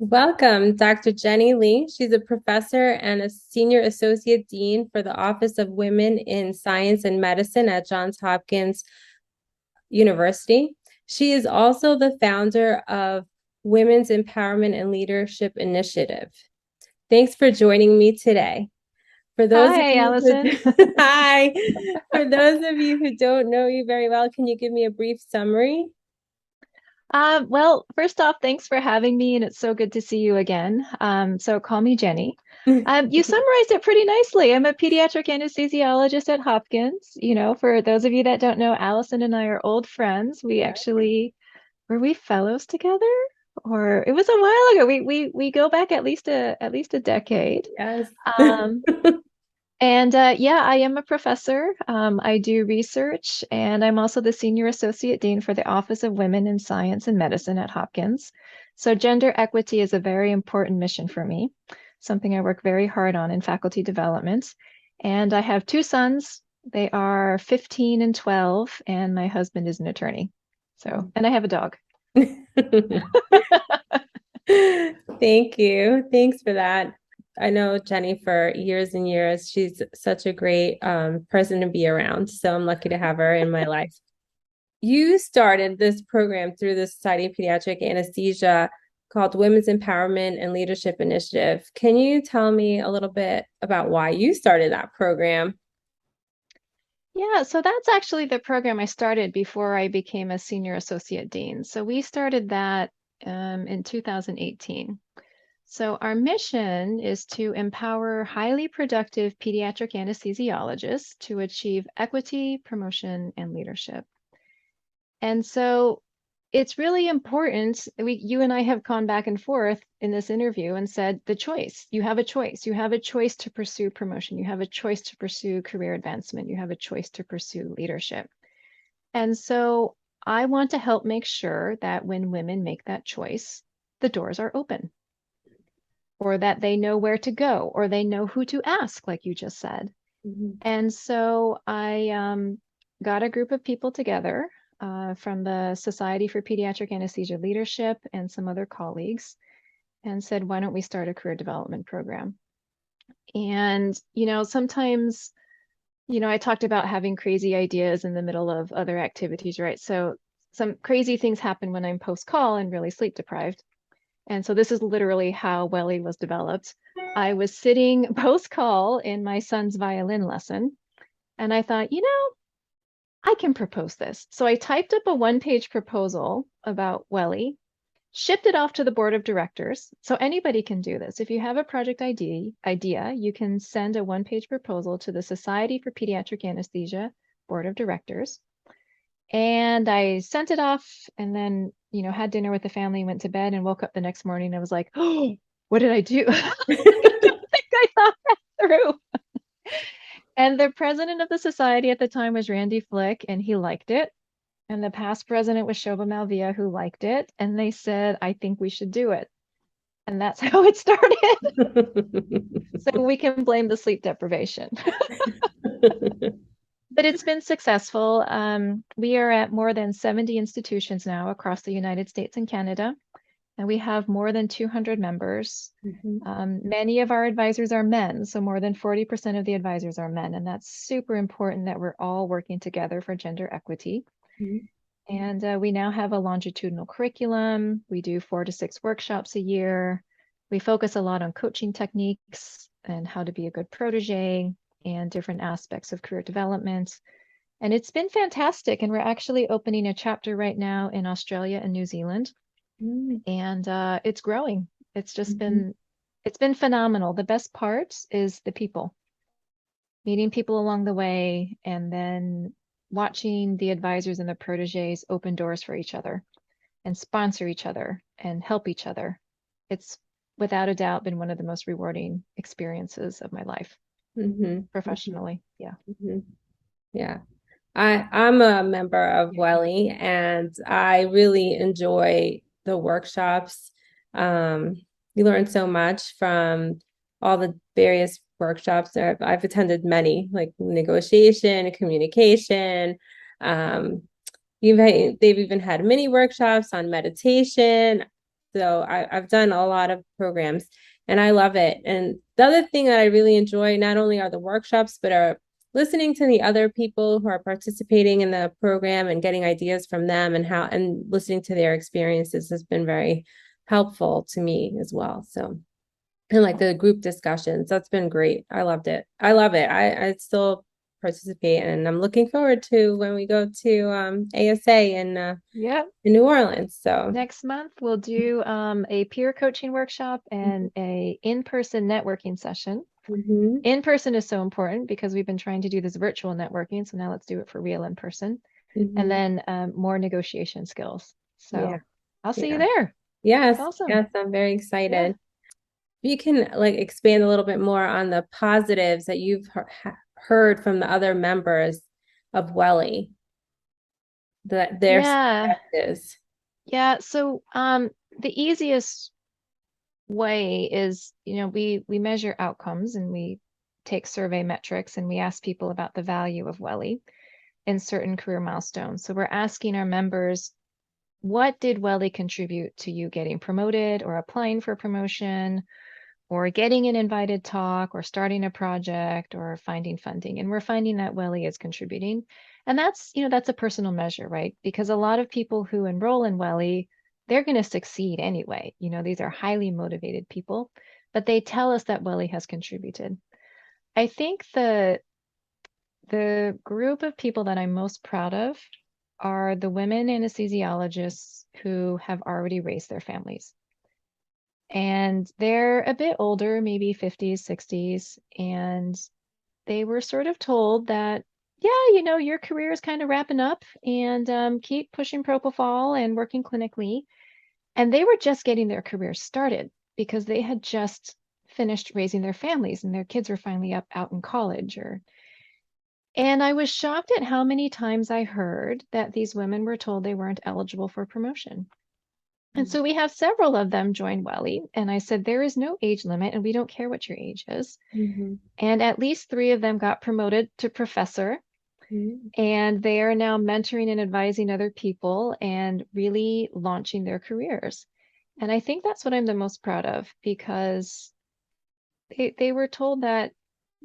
Welcome, Dr. Jenny Lee. She's a professor and a senior associate dean for the Office of Women in Science and Medicine at Johns Hopkins University. She is also the founder of Women's Empowerment and Leadership Initiative. Thanks for joining me today. For those of Hi, you Allison. who, hi, for those of you who don't know you very well, can you give me a brief summary? Well, first off, thanks for having me, and it's so good to see you again. So call me Jenny. You summarized it pretty nicely. I'm a pediatric anesthesiologist at Hopkins. For those of you that don't know, Allison and I are old friends. We actually were we fellows together, or it was a while ago. We go back at least a decade. Yes. Um, And yeah, I am a professor. I do research, and I'm also the Senior Associate Dean for the Office of Women in Science and Medicine at Hopkins. So, gender equity is a very important mission for me, something I work very hard on in faculty development. And I have two sons. They are 15 and 12, and my husband is an attorney. So, and I have a dog. Thank you. Thanks for that. I know Jenny for years and years. She's such a great person to be around. So I'm lucky to have her in my life. You started this program through the Society of Pediatric Anesthesia called Women's Empowerment and Leadership Initiative. Can you tell me a little bit about why you started that program? Yeah, so that's actually the program I started before I became a senior associate dean. So we started that in 2018. So our mission is to empower highly productive pediatric anesthesiologists to achieve equity, promotion, and leadership. And so it's really important. You and I have gone back and forth in this interview and said the choice. You have a choice. You have a choice to pursue promotion. You have a choice to pursue career advancement. You have a choice to pursue leadership. And so I want to help make sure that when women make that choice, the doors are open, or that they know where to go, or they know who to ask, like you just said. Mhm. And so I got a group of people together from the Society for Pediatric Anesthesia Leadership and some other colleagues and said, why don't we start a career development program? And, sometimes, I talked about having crazy ideas in the middle of other activities, right? So some crazy things happen when I'm post-call and really sleep deprived. And so this is literally how WELI was developed. I was sitting post-call in my son's violin lesson, and I thought, I can propose this. So I typed up a one-page proposal about WELI, shipped it off to the board of directors. So anybody can do this. If you have a project idea, you can send a one-page proposal to the Society for Pediatric Anesthesia board of directors. And I sent it off and then, had dinner with the family, went to bed and woke up the next morning and I was like, oh, what did I do? I don't think I thought that through. And the president of the society at the time was Randy Flick, and he liked it. And the past president was Shobha Malviya, who liked it. And they said, I think we should do it. And that's how it started. So we can blame the sleep deprivation. But it's been successful. We are at more than 70 institutions now across the United States and Canada, and we have more than 200 members. Mhm. Many of our advisors are men, so more than 40% of the advisors are men, and that's super important that we're all working together for gender equity. And we now have a longitudinal curriculum. We do 4 to 6 workshops a year. We focus a lot on coaching techniques and how to be a good protege and different aspects of career development. And it's been fantastic. And we're actually opening a chapter right now in Australia and New Zealand. Mhm. And it's growing. It's just Mhm. been phenomenal. The best part is the people, meeting people along the way, and then watching the advisors and the proteges open doors for each other and sponsor each other and help each other. It's without a doubt been one of the most rewarding experiences of my life Mhm. Mhm. professionally. Yeah. Mhm. Yeah. I'm a member of WELI and I really enjoy the workshops. Um, you learn so much from all the various workshops. I've attended many, like negotiation, communication. Um, they've even had mini workshops on meditation. So I've done a lot of programs and I love it. And the other thing that I really enjoy not only are the workshops, but are listening to the other people who are participating in the program and getting ideas from them and how and listening to their experiences has been very helpful to me as well. So and like the group discussions, that's been great. I loved it. I love it. I still participate and I'm looking forward to when we go to ASA Yep. in New Orleans. So Next month, we'll do a peer coaching workshop and a in-person networking session. mhm, In person is so important because we've been trying to do this virtual networking. So now let's do it for real in person. And mhm. then more negotiation skills. Yeah, So I'll see you yeah. there. That's Yes, awesome. yes, I'm very Yeah. excited. You can like expand a little bit more on the positives that you've heard from the other members of WELI, that their Yeah. successes. Yeah. So the easiest way is, we measure outcomes and we take survey metrics and we ask people about the value of WELI in certain career milestones. So we're asking our members, what did WELI contribute to you getting promoted or applying for promotion or getting an invited talk or starting a project or finding funding? And we're finding that WELI is contributing. And that's a personal measure, right? Because a lot of people who enroll in WELI, they're going to succeed anyway. These are highly motivated people, but they tell us that WELI has contributed. I think the group of people that I'm most proud of are the women anesthesiologists who have already raised their families. And they're a bit older, maybe 50s, 60s, and they were sort of told that, yeah, your career is kind of wrapping up and keep pushing propofol and working clinically. And they were just getting their careers started because they had just finished raising their families and their kids were finally out in college or and I was shocked at how many times I heard that these women were told they weren't eligible for promotion. And so we have several of them join WELI. And I said, there is no age limit, and we don't care what your age is. Mhm, And at least three of them got promoted to professor. mhm, And they are now mentoring and advising other people and really launching their careers. And I think that's what I'm the most proud of because they were told that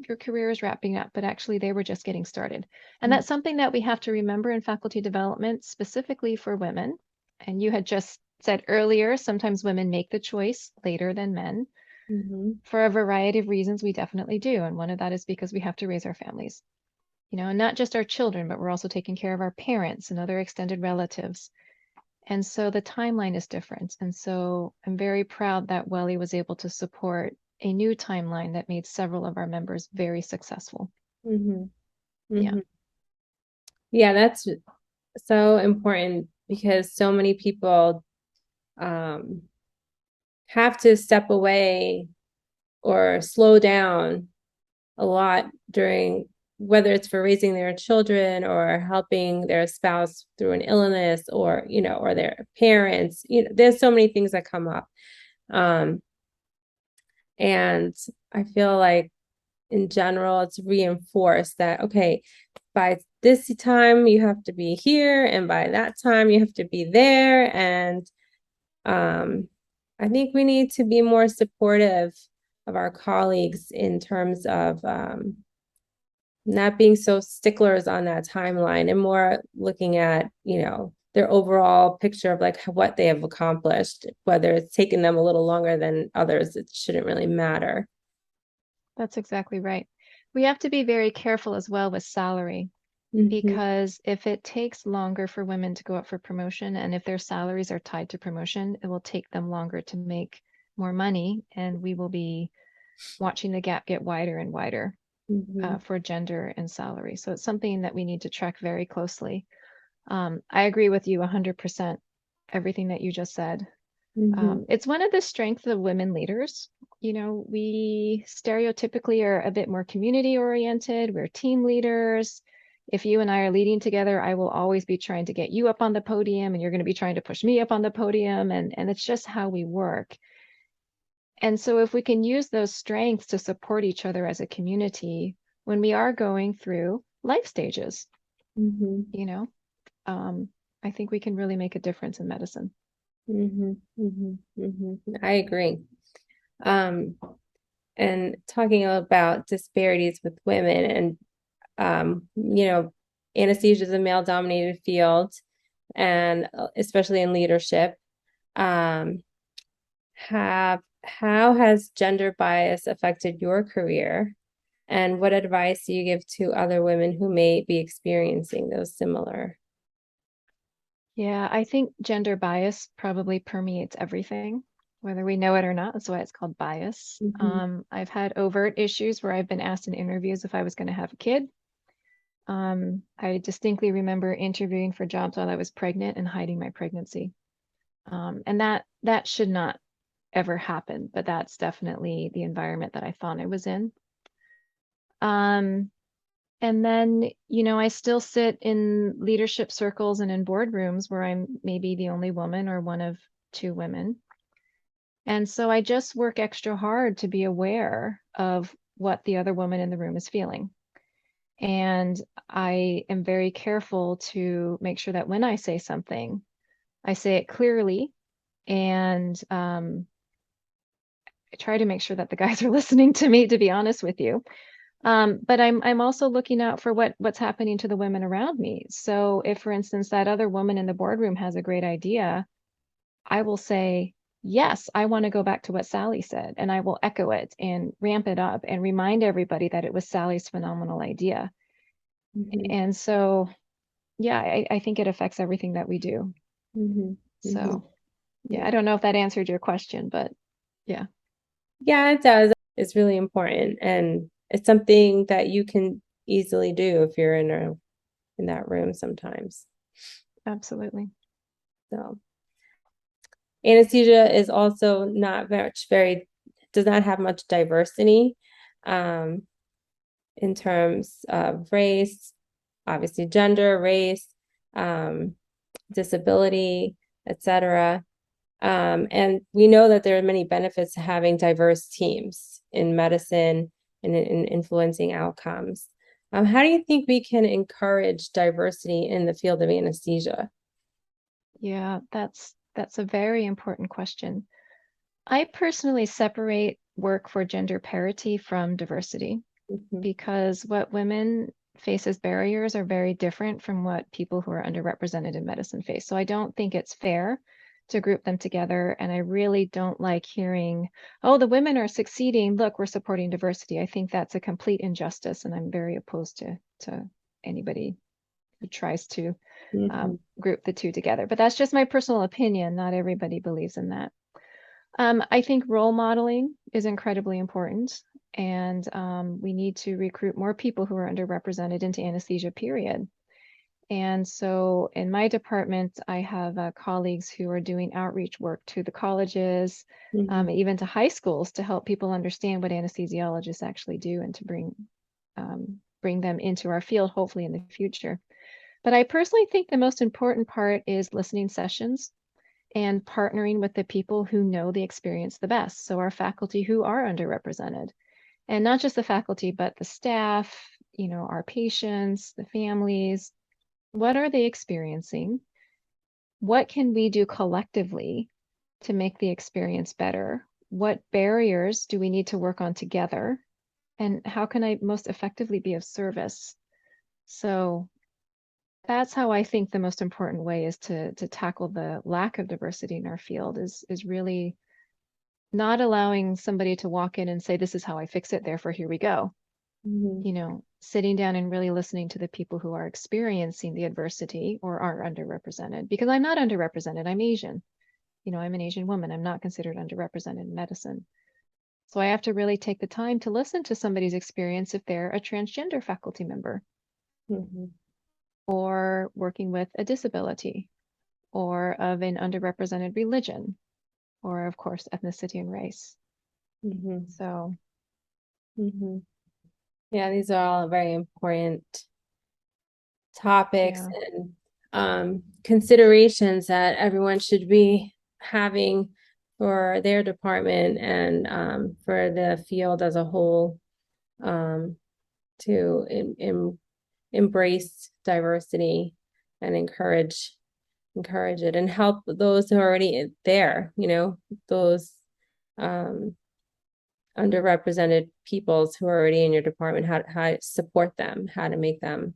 your career is wrapping up, but actually they were just getting started. And mhm, that's something that we have to remember in faculty development, specifically for women. And you had just said earlier, sometimes women make the choice later than men. mhm, For a variety of reasons, we definitely do. And one of that is because we have to raise our families, and not just our children, but we're also taking care of our parents and other extended relatives. And so the timeline is different. And so I'm very proud that WELI was able to support a new timeline that made several of our members very successful. mhm, Yeah. mhm. Yeah, that's so important because so many people um, have to step away or slow down a lot during whether it's for raising their children or helping their spouse through an illness or or their parents. There's so many things that come up. Um, and I feel like in general it's reinforced that okay, by this time you have to be here and by that time you have to be there. And um, I think we need to be more supportive of our colleagues in terms of not being so sticklers on that timeline and more looking at, their overall picture of like what they have accomplished, whether it's taken them a little longer than others, it shouldn't really matter. That's exactly right. We have to be very careful as well with salary Mm-hmm, because if it takes longer for women to go up for promotion and if their salaries are tied to promotion, it will take them longer to make more money and we will be watching the gap get wider and wider mm-hmm, for gender and salary. So it's something that we need to track very closely. I agree with you 100%, everything that you just said. mm-hmm, It's one of the strengths of women leaders. We stereotypically are a bit more community oriented. We're team leaders. If you and I are leading together, I will always be trying to get you up on the podium and you're going to be trying to push me up on the podium. And it's just how we work. And so if we can use those strengths to support each other as a community when we are going through life stages, mm-hmm. you know, um, I think we can really make a difference in medicine. I agree. Um, and talking about disparities with women and anesthesia is a male-dominated field, and especially in leadership. Um, have how has gender bias affected your career, and what advice do you give to other women who may be experiencing those similar? Yeah, I think gender bias probably permeates everything, whether we know it or not. That's why it's called bias. Hmm. I've had overt issues where I've been asked in interviews if I was going to have a kid. I distinctly remember interviewing for jobs while I was pregnant and hiding my pregnancy. And that should not ever happen, but that's definitely the environment that I thought I was in. Um, and then, I still sit in leadership circles and in boardrooms where I'm maybe the only woman or one of two women. And so I just work extra hard to be aware of what the other woman in the room is feeling. And I am very careful to make sure that when I say something, I say it clearly, and I try to make sure that the guys are listening to me, to be honest with you. But I'm also looking out for what's happening to the women around me. So if, for instance, that other woman in the boardroom has a great idea, I will say, yes, I want to go back to what Sally said, and I will echo it and ramp it up and remind everybody that it was Sally's phenomenal idea. Hmm. And so, yeah, I think it affects everything that we do. Hmm. Hmm. So, yeah, I Yeah. don't know if that answered your question, but yeah, Yeah, it does. It's really important, and it's something that you can easily do if you're in that room sometimes. absolutely. So anesthesia is also not very does not have much diversity um, in terms of race, obviously gender, race, um, disability, etc. And we know that there are many benefits to having diverse teams in medicine and in influencing outcomes. How do you think we can encourage diversity in the field of anesthesia? Yeah, that's a very important question. I personally separate work for gender parity from diversity Mhm. because what women face as barriers are very different from what people who are underrepresented in medicine face. So I don't think it's fair to group them together. And I really don't like hearing, oh, the women are succeeding. Look, we're supporting diversity. I think that's a complete injustice. And I'm very opposed to anybody who tries to Mhm. group the two together. But that's just my personal opinion. Not everybody believes in that. I think role modeling is incredibly important, and we need to recruit more people who are underrepresented into anesthesia, period. And so in my department, I have colleagues who are doing outreach work to the colleges, Mhm. even to high schools, to help people understand what anesthesiologists actually do and to bring them into our field, hopefully in the future. But I personally think the most important part is listening sessions and partnering with the people who know the experience the best. So our faculty who are underrepresented, and not just the faculty, but the staff, our patients, the families. What are they experiencing? What can we do collectively to make the experience better? What barriers do we need to work on together? And how can I most effectively be of service? So that's how I think the most important way is to tackle the lack of diversity in our field is really not allowing somebody to walk in and say, this is how I fix it, therefore here we go. Mhm. Sitting down and really listening to the people who are experiencing the adversity or are underrepresented. Because I'm not underrepresented, I'm Asian. I'm an Asian woman. I'm not considered underrepresented in medicine. So I have to really take the time to listen to somebody's experience if they're a transgender faculty member Mhm. or working with a disability or of an underrepresented religion or, of course, ethnicity and race. Mhm. So, Mhm. Yeah, these are all very important topics yeah. and considerations that everyone should be having for their department and for the field as a whole, um, to embrace diversity and encourage encourage it and help those who are already there, those um, underrepresented peoples who are already in your department, how to support them, how to make them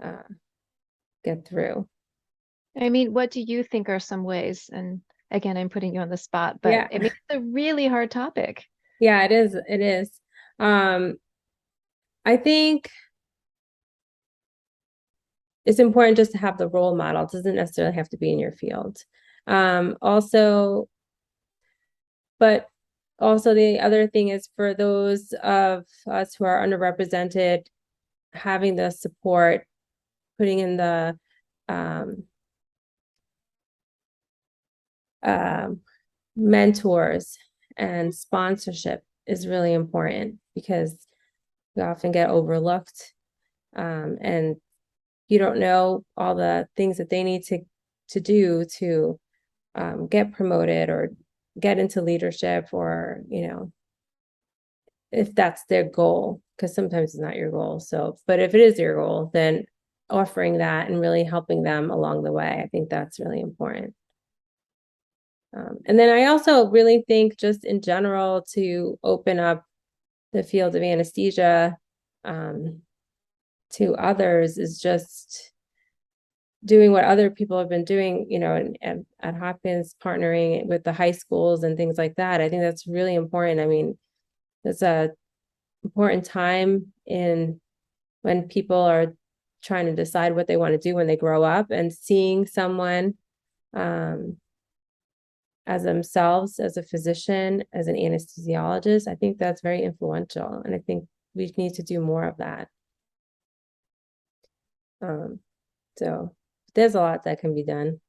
uh, get through. I mean, what do you think are some ways? And again, I'm putting you on the spot, but Yeah, I mean, it's a really hard topic. yeah, it is. It is. I think it's important just to have the role model. It doesn't necessarily have to be in your field. Also, but also the other thing is for those of us who are underrepresented, having the support, putting in the um, um, mentors and sponsorship is really important because we often get overlooked, and you don't know all the things that they need to do to get promoted or get into leadership, or if that's their goal, because sometimes it's not your goal. So, but if it is your goal, then offering that and really helping them along the way, I think that's really important. And then I also really think just in general to open up the field of anesthesia um, to others is just doing what other people have been doing, at Hopkins, partnering with the high schools and things like that. I think that's really important. I mean, it's a important time in when people are trying to decide what they want to do when they grow up, and seeing someone um, as themselves, as a physician, as an anesthesiologist, I think that's very influential. And I think we need to do more of that. Um, so there's a lot that can be done.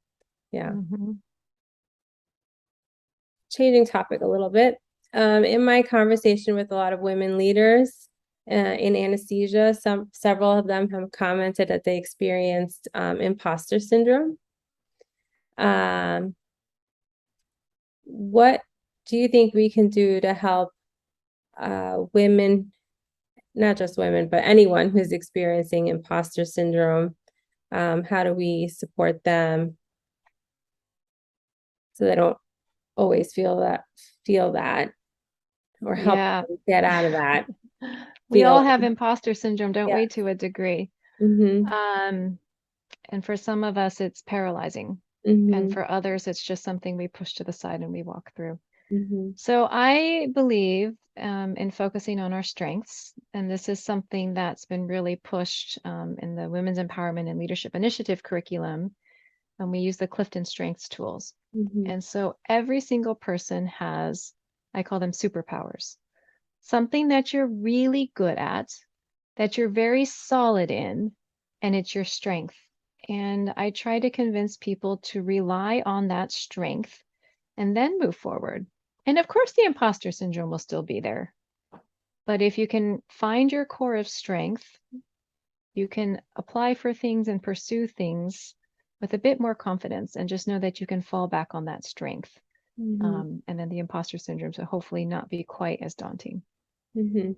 Yeah. Mhm. Changing topic a little bit. In my conversation with a lot of women leaders in anesthesia, several of them have commented that they experienced imposter syndrome. Um, what do you think we can do to help women, not just women, but anyone who's experiencing imposter syndrome? How do we support them so they don't always feel that, or help Yeah. them get out of that We all have feeling? imposter syndrome, don't Yeah. we, to a degree? Mm-hmm. Um, and for some of us, it's paralyzing. And Mm-hmm. for others, it's just something we push to the side and we walk through. Mm-hmm. So I believe in focusing on our strengths. And this is something that's been really pushed in the Women's Empowerment and Leadership Initiative curriculum. And we use the Clifton Strengths tools. Mm-hmm. And so every single person has, I call them superpowers, something that you're really good at, that you're very solid in, and it's your strength. And I try to convince people to rely on that strength and then move forward. And of course, the imposter syndrome will still be there. But if you can find your core of strength, you can apply for things and pursue things with a bit more confidence and just know that you can fall back on that strength. Mm-hmm. And then the imposter syndrome will hopefully not be quite as daunting. Mm-hmm.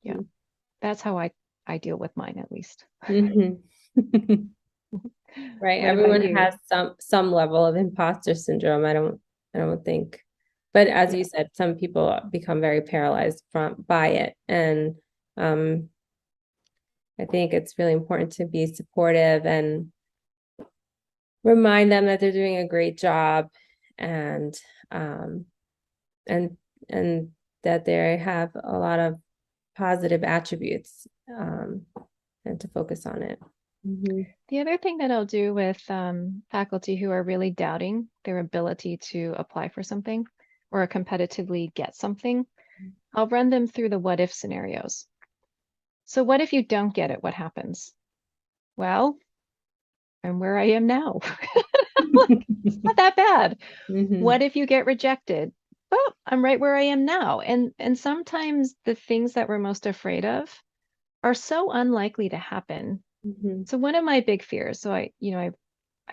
Yeah, that's how I deal with mine at least. Mm-hmm. Right. What about Everyone you? has some level of imposter syndrome. I don't think. But as Yeah. you said, some people become very paralyzed by it. And um, I think it's really important to be supportive and remind them that they're doing a great job, and um and and that they have a lot of positive attributes, and to focus on it. Mm-hmm. The other thing that I'll do with faculty who are really doubting their ability to apply for something or competitively get something, I'll run them through the what if scenarios. So, what if you don't get it? What happens? Well, I'm where I am now. Like, it's not that bad. Mm-hmm. What if you get rejected? Well, I'm right where I am now. And sometimes the things that we're most afraid of are so unlikely to happen. Mm-hmm. So one of my big fears, so I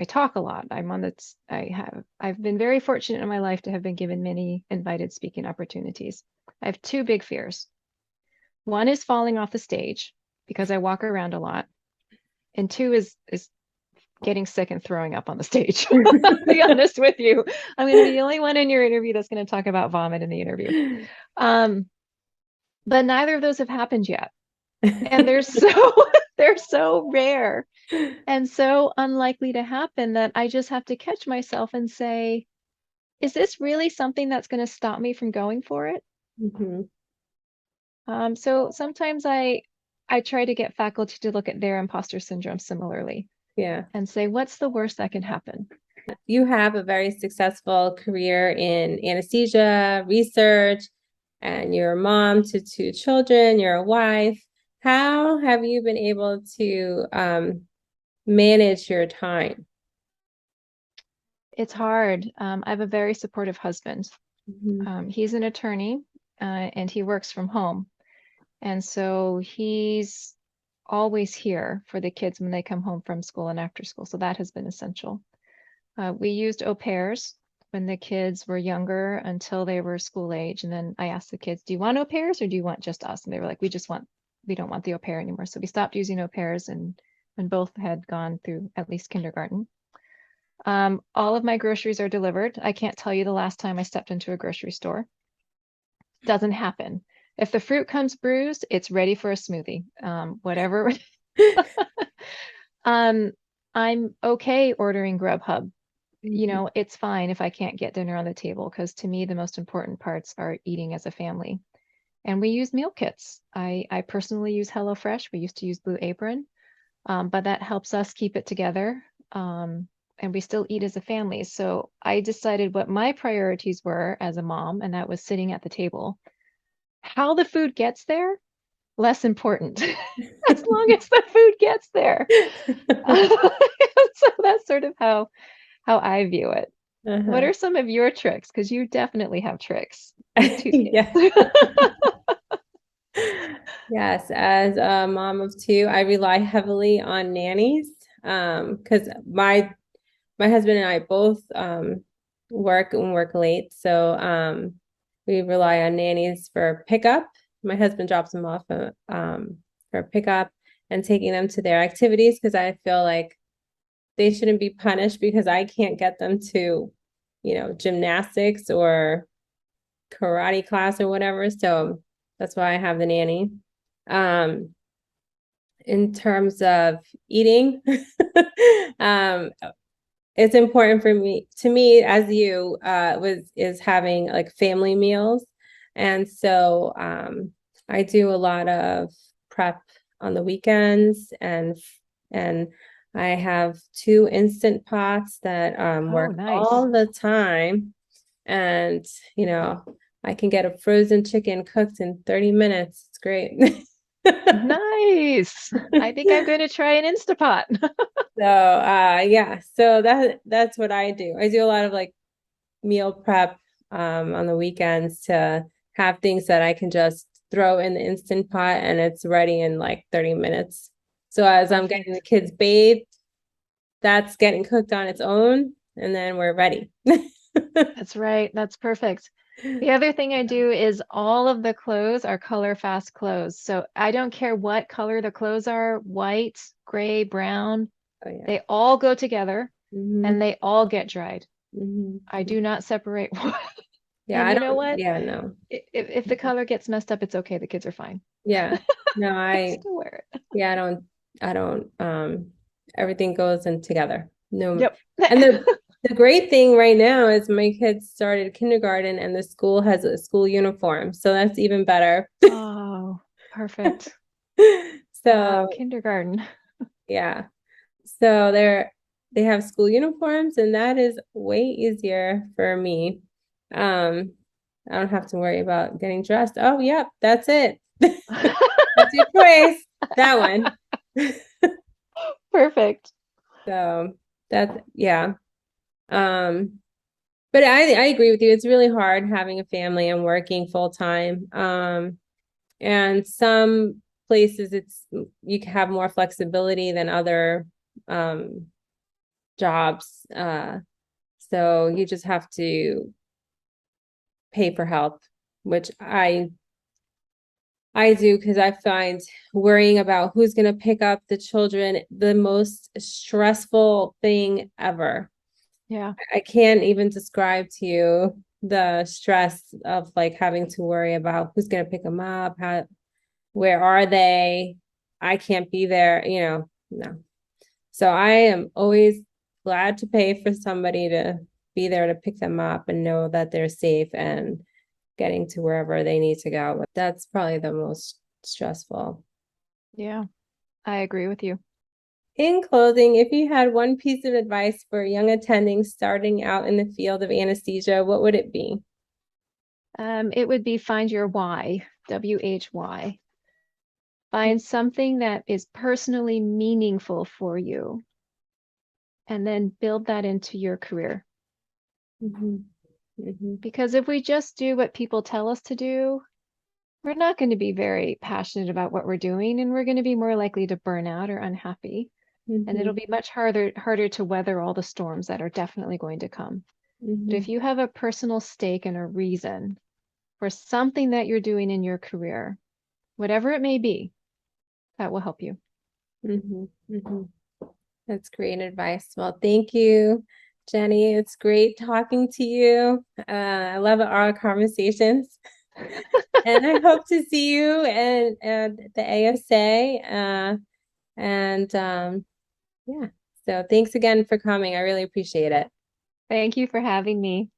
talk a lot. I've been very fortunate in my life to have been given many invited speaking opportunities. I have two big fears. One is falling off the stage because I walk around a lot. And two is getting sick and throwing up on the stage. I'll be honest with you. I'm going to be the only one in your interview that's going to talk about vomit in the interview. Um, but neither of those have happened yet. And they're so they're so rare and so unlikely to happen that I just have to catch myself and say, is this really something that's going to stop me from going for it? Mhm. So sometimes I try to get faculty to look at their imposter syndrome similarly Yeah. and say, what's the worst that can happen? You have a very successful career in anesthesia, research, and you're a mom to two children, you're a wife. How have you been able to manage your time? It's hard. I have a very supportive husband. Mhm. He's an attorney, and he works from home. And so he's always here for the kids when they come home from school and after school. So that has been essential. We used au pairs when the kids were younger until they were school age. And then I asked the kids, do you want au pairs or do you want just us? And they were like, we don't want the au pair anymore. So we stopped using au pairs and when both had gone through at least kindergarten. All of my groceries are delivered. I can't tell you the last time I stepped into a grocery store. Doesn't happen. If the fruit comes bruised, it's ready for a smoothie. Whatever. um, I'm okay ordering Grubhub. You Mhm. know, it's fine if I can't get dinner on the table because to me the most important parts are eating as a family. And we use meal kits. I personally use HelloFresh. We used to use Blue Apron, but that helps us keep it together. And we still eat as a family. So I decided what my priorities were as a mom, and that was sitting at the table. How the food gets there, less important, as long as the food gets there. So that's sort of how I view it. What Uh-huh. are some of your tricks? Because you definitely have tricks with two Yeah. kids. Yes, as a mom of two, I rely heavily on nannies. Because my husband and I both work and work late. So we rely on nannies for pickup. My husband drops them off for pickup and taking them to their activities because I feel like they shouldn't be punished because I can't get them to, gymnastics or karate class or whatever. So that's why I have the nanny. Um, in terms of eating, um, it's important for me to me as you was is having like family meals. And so I do a lot of prep on the weekends and I have two instant pots that Oh, work nice. all the time. And you know, I can get a frozen chicken cooked in 30 minutes. It's great. Nice. I think I'm going to try an Instapot. So yeah, so that's what I do. I do a lot of like meal prep on the weekends to have things that I can just throw in the instant pot and it's ready in like 30 minutes. So as I'm getting the Perfect. kids bathed, that's getting cooked on its own and then we're ready. That's right. That's perfect. The other thing I do is all of the clothes are color fast clothes. So I don't care what color the clothes are, white, gray, brown, Oh yeah. they all go together Hmm. and they all get dried. Hmm. I do not separate one. Yeah, And I you know don't, what? yeah, no. If the color gets messed up, it's okay. The kids are fine. Yeah. No, They still wear it. yeah, I don't everything goes in together. No. Yep. And the great thing right now is my kids started kindergarten and the school has a school uniform. So that's even better. Oh, perfect. Wow, So, kindergarten. yeah. So they have school uniforms and that is way easier for me. Um, I don't have to worry about getting dressed. Oh, yep, that's it. That's your choice. That one. Perfect. So that's yeah. Um, but I agree with you. It's really hard having a family and working full time. And some places you can have more flexibility than other um jobs. So you just have to pay for help, which I I do because I find worrying about who's going to pick up the children the most stressful thing ever. Yeah. I can't even describe to you the stress of like having to worry about who's going to pick them up, where are they? I can't be there, no. So I am always glad to pay for somebody to be there to pick them up and know that they're safe and getting to wherever they need to go. That's probably the most stressful. Yeah. I agree with you. In closing, if you had one piece of advice for young attendings starting out in the field of anesthesia, what would it be? It would be find your why, WHY. Find something that is personally meaningful for you, and then build that into your career. Mhm, mhm, Because if we just do what people tell us to do, we're not going to be very passionate about what we're doing, and we're going to be more likely to burn out or unhappy. And it'll mhm, be much harder to weather all the storms that are definitely going to come. But if mhm, you have a personal stake and a reason for something that you're doing in your career, whatever it may be, that will help you. mhm, mhm. That's great advice. Well, thank you, Jenny. It's great talking to you. I love our conversations. And I hope to see you at the ASA. And yeah, so thanks again for coming. I really appreciate it. Thank you for having me.